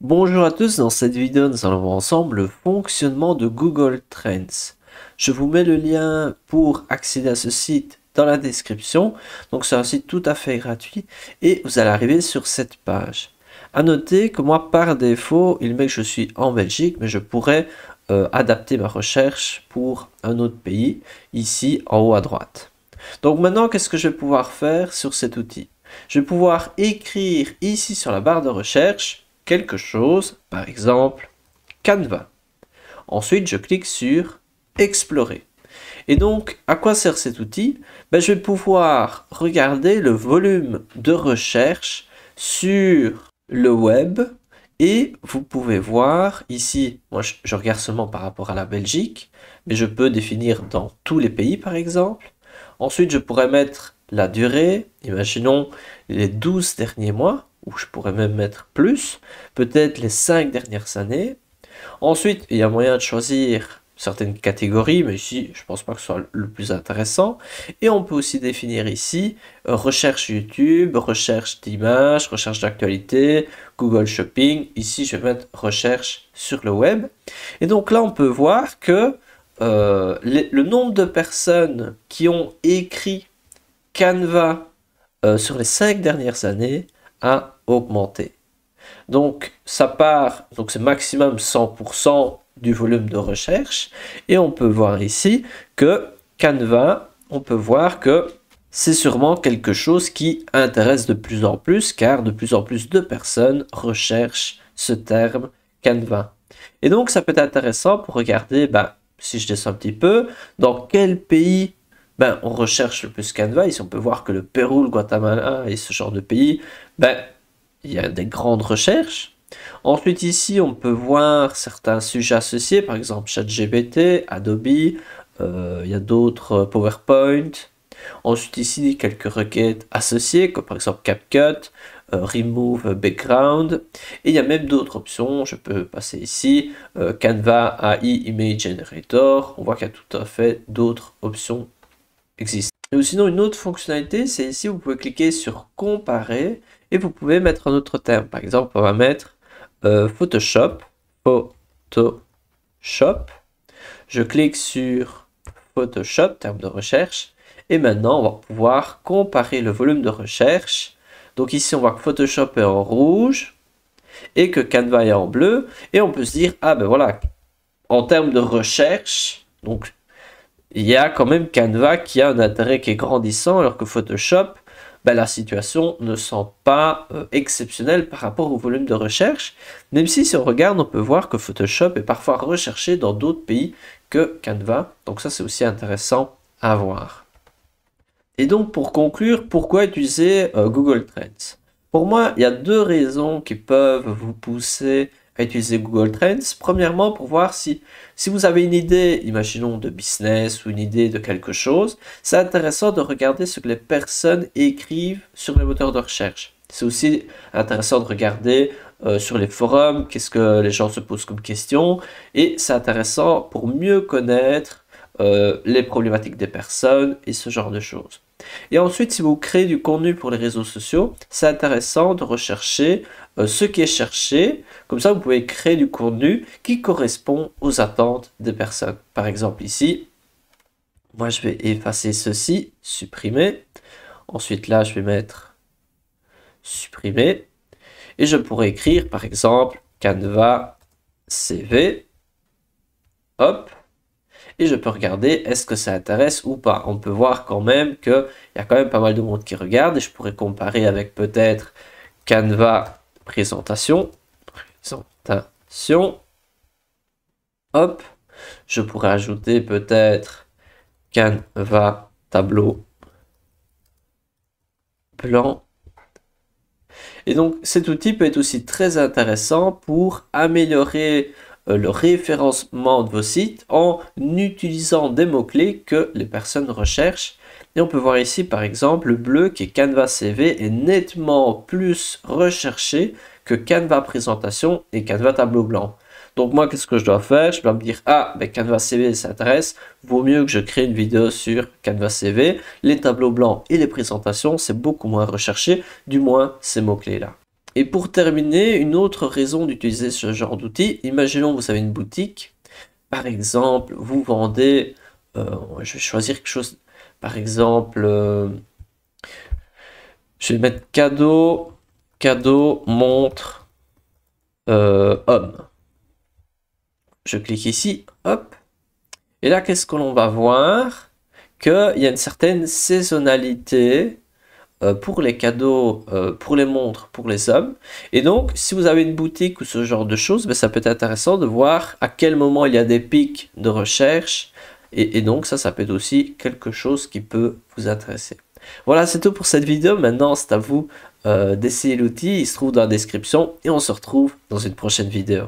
Bonjour à tous, dans cette vidéo nous allons voir ensemble le fonctionnement de Google Trends. Je vous mets le lien pour accéder à ce site dans la description. Donc c'est un site tout à fait gratuit et vous allez arriver sur cette page. À noter que moi par défaut il met que je suis en Belgique, mais je pourrais adapter ma recherche pour un autre pays ici en haut à droite. Donc maintenant qu'est-ce que je vais pouvoir faire sur cet outil? Je vais pouvoir écrire ici sur la barre de recherche quelque chose, par exemple Canva. Ensuite, je clique sur Explorer. Et donc, à quoi sert cet outil? Je vais pouvoir regarder le volume de recherche sur le web et vous pouvez voir ici, moi je regarde seulement par rapport à la Belgique, mais je peux définir dans tous les pays par exemple. Ensuite, je pourrais mettre la durée, imaginons les 12 derniers mois, ou je pourrais même mettre plus, peut-être les 5 dernières années. Ensuite, il y a moyen de choisir certaines catégories, mais ici, je pense pas que ce soit le plus intéressant. Et on peut aussi définir ici recherche YouTube, recherche d'images, recherche d'actualité, Google Shopping. Ici, je vais mettre recherche sur le web. Et donc là, on peut voir que le nombre de personnes qui ont écrit Canva sur les 5 dernières années a augmenté. Donc ça part, donc c'est maximum 100% du volume de recherche. Et on peut voir ici que Canva, on peut voir que c'est sûrement quelque chose qui intéresse de plus en plus, car de plus en plus de personnes recherchent ce terme Canva. Et donc ça peut être intéressant pour regarder, si je descends un petit peu, dans quel pays on recherche le plus Canva. Ici on peut voir que le Pérou, le Guatemala et ce genre de pays, il y a des grandes recherches. Ensuite ici on peut voir certains sujets associés, par exemple ChatGPT, Adobe, il y a d'autres PowerPoint. Ensuite ici quelques requêtes associées, comme par exemple CapCut, Remove Background. Et il y a même d'autres options, je peux passer ici, Canva AI Image Generator. On voit qu'il y a tout à fait d'autres options existent. Et sinon, une autre fonctionnalité, c'est ici, vous pouvez cliquer sur comparer et vous pouvez mettre un autre terme. Par exemple, on va mettre Photoshop. Je clique sur Photoshop, terme de recherche. Et maintenant, on va pouvoir comparer le volume de recherche. Donc ici, on voit que Photoshop est en rouge et que Canva est en bleu. Et on peut se dire, ah ben voilà, en termes de recherche, donc il y a quand même Canva qui a un intérêt qui est grandissant, alors que Photoshop, la situation ne semble pas exceptionnelle par rapport au volume de recherche, même si on regarde, on peut voir que Photoshop est parfois recherché dans d'autres pays que Canva, donc ça c'est aussi intéressant à voir. Et donc pour conclure, pourquoi utiliser Google Trends? Pour moi, il y a deux raisons qui peuvent vous pousser à utiliser Google Trends. Premièrement, pour voir si vous avez une idée, imaginons de business ou une idée de quelque chose, c'est intéressant de regarder ce que les personnes écrivent sur les moteurs de recherche. C'est aussi intéressant de regarder sur les forums, qu'est-ce que les gens se posent comme questions, et c'est intéressant pour mieux connaître les problématiques des personnes et ce genre de choses. Et ensuite, si vous créez du contenu pour les réseaux sociaux, c'est intéressant de rechercher ce qui est cherché. Comme ça, vous pouvez créer du contenu qui correspond aux attentes des personnes. Par exemple, ici, moi, je vais effacer ceci, supprimer. Ensuite, là, je vais mettre supprimer. Et je pourrais écrire, par exemple, Canva CV. Hop. Et je peux regarder est-ce que ça intéresse ou pas. On peut voir quand même qu'il y a quand même pas mal de monde qui regarde et je pourrais comparer avec peut-être Canva présentation. Hop. Je pourrais ajouter peut-être Canva tableau blanc. Et donc cet outil peut être aussi très intéressant pour améliorer le référencement de vos sites en utilisant des mots-clés que les personnes recherchent. Et on peut voir ici par exemple le bleu qui est Canva CV est nettement plus recherché que Canva présentation et Canva tableau blanc. Donc moi qu'est-ce que je dois faire? Je dois me dire Canva CV ça intéresse, vaut mieux que je crée une vidéo sur Canva CV. Les tableaux blancs et les présentations c'est beaucoup moins recherché, du moins ces mots-clés là. Et pour terminer, une autre raison d'utiliser ce genre d'outil, imaginons vous avez une boutique, par exemple, vous vendez, je vais choisir quelque chose, par exemple, je vais mettre cadeau, montre, homme. Je clique ici, hop, et là, qu'est-ce que l'on va voir? Qu'il y a une certaine saisonnalité pour les cadeaux, pour les montres, pour les hommes. Et donc, si vous avez une boutique ou ce genre de choses, ben, ça peut être intéressant de voir à quel moment il y a des pics de recherche. Et donc, ça peut être aussi quelque chose qui peut vous intéresser. Voilà, c'est tout pour cette vidéo. Maintenant, c'est à vous d'essayer l'outil. Il se trouve dans la description et on se retrouve dans une prochaine vidéo.